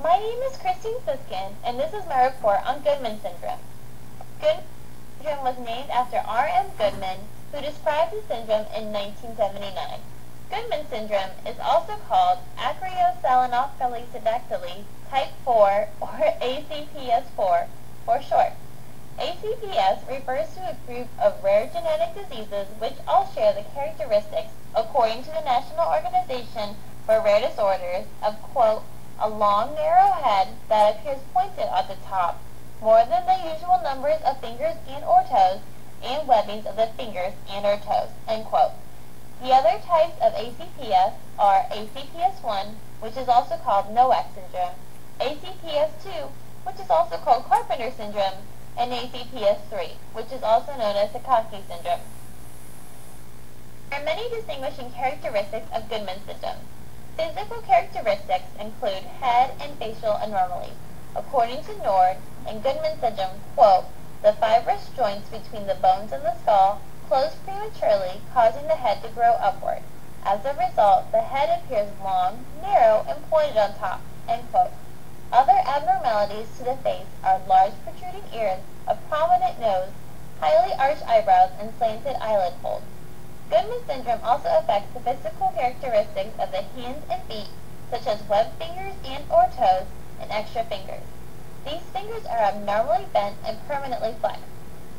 My name is Christine Siskin, and this is my report on Goodman Syndrome. Goodman Syndrome was named after R.M. Goodman, who described the syndrome in 1979. Goodman Syndrome is also called acryosalinophilicidactyly type 4, or ACPS4 for short. ACPS refers to a group of rare genetic diseases which all share the characteristics, according to the National Organization for Rare Disorders, of, quote, a long, narrow head that appears pointed at the top, more than the usual numbers of fingers and or toes, and webbings of the fingers and or toes, end quote. The other types of ACPS are ACPS1, which is also called Noack syndrome, ACPS2, which is also called Carpenter syndrome, and ACPS3, which is also known as Sakaki syndrome. There are many distinguishing characteristics of Goodman syndrome. Physical characteristics include head and facial anomalies. According to Nord, in Goodman syndrome, quote, the fibrous joints between the bones and the skull close prematurely, causing the head to grow upward. As a result, the head appears long, narrow, and pointed on top, end quote. Other abnormalities to the face are large protruding ears, a prominent nose, highly arched eyebrows, and slanted eyelid folds. Goodman syndrome also affects the physical characteristics of the hands and feet, such as webbed fingers and or toes, and extra fingers. These fingers are abnormally bent and permanently flexed.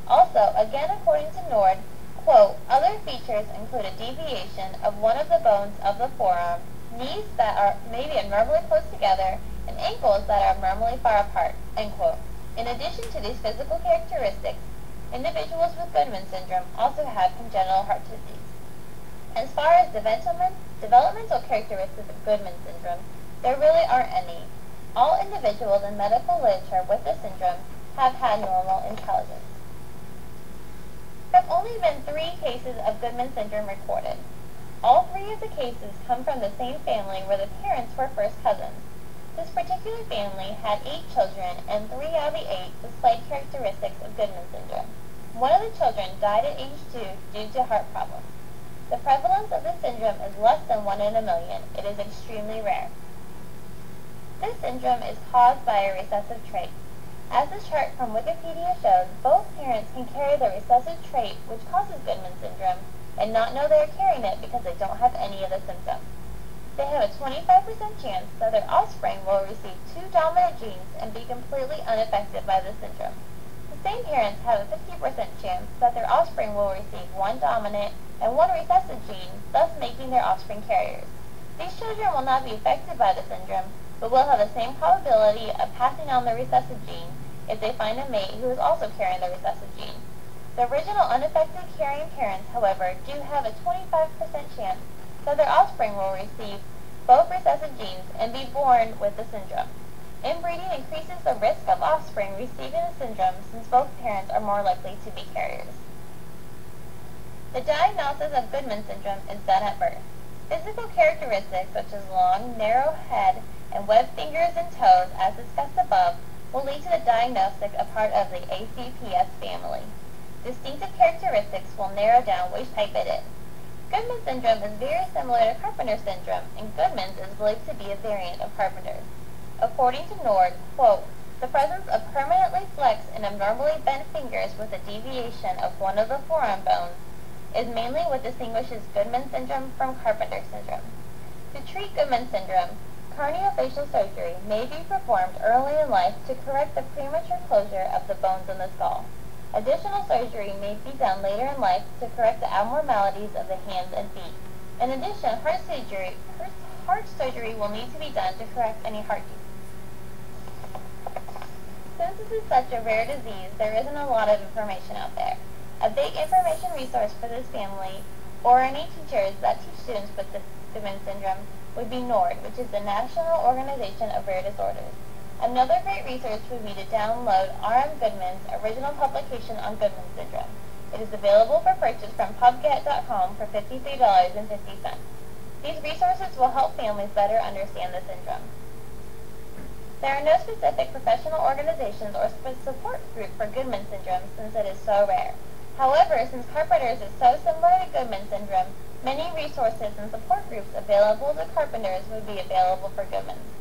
Also, again according to Nord, quote, other features include a deviation of one of the bones of the forearm, knees that are maybe abnormally close together, and ankles that are abnormally far apart, end quote. In addition to these physical characteristics, individuals with Goodman syndrome also have congenital heart disease. As far as developmental characteristics of Goodman syndrome, there really aren't any. All individuals in medical literature with the syndrome have had normal intelligence. There have only been 3 cases of Goodman syndrome recorded. All 3 of the cases come from the same family where the parents were first cousins. This particular family had 8 children, and 3 out of the 8 displayed characteristics of Goodman syndrome. One of the children died at age 2 due to heart problems. The prevalence of the syndrome is less than 1 in a million. It is extremely rare. This syndrome is caused by a recessive trait. As the chart from Wikipedia shows, both parents can carry the recessive trait which causes Goodman syndrome and not know they are carrying it because they don't have any of the symptoms. They have a 25% chance that their offspring will receive 2 dominant genes and be completely unaffected by the syndrome. The same parents have a 50% chance that their offspring will receive 1 dominant and 1 recessive gene, thus making their offspring carriers. These children will not be affected by the syndrome, but will have the same probability of passing on the recessive gene if they find a mate who is also carrying the recessive gene. The original unaffected carrying parents, however, do have a 25% chance that their offspring will receive both recessive genes and be born with the syndrome. Inbreeding increases the risk of offspring receiving the syndrome since both parents are more likely to be carriers. The diagnosis of Goodman syndrome is done at birth. Physical characteristics such as long, narrow head and webbed fingers and toes, as discussed above, will lead to the diagnostic of part of the ACPS family. Distinctive characteristics will narrow down which type it is. Goodman syndrome is very similar to Carpenter syndrome, and Goodman's is believed to be a variant of Carpenter's. According to Nord, quote, the presence of permanently flexed and abnormally bent fingers with a deviation of one of the forearm bones is mainly what distinguishes Goodman syndrome from Carpenter syndrome. To treat Goodman syndrome, craniofacial surgery may be performed early in life to correct the premature closure of the bones in the skull. Additional surgery may be done later in life to correct the abnormalities of the hands and feet. In addition, heart surgery will need to be done to correct any heart defects. Since this is such a rare disease, there isn't a lot of information out there. A big information resource for this family, or any teachers that teach students with Goodman syndrome, would be NORD, which is the National Organization of Rare Disorders. Another great resource would be to download R.M. Goodman's original publication on Goodman syndrome. It is available for purchase from pubget.com for $53.50. These resources will help families better understand the syndrome. There are no specific professional organizations or support group for Goodman syndrome since it is so rare. However, since Carpenter's is so similar to Goodman syndrome, many resources and support groups available to Carpenter's would be available for Goodman's.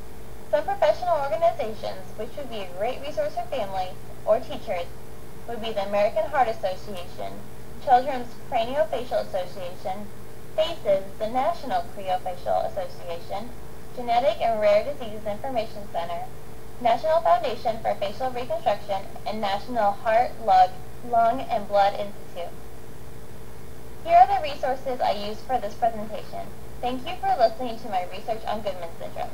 Some professional national organizations, which would be a great resource for families or teachers, would be the American Heart Association, Children's Craniofacial Association, FACES, the National Craniofacial Association, Genetic and Rare Disease Information Center, National Foundation for Facial Reconstruction, and National Heart, Lung, and Blood Institute. Here are the resources I used for this presentation. Thank you for listening to my research on Goodman Syndrome.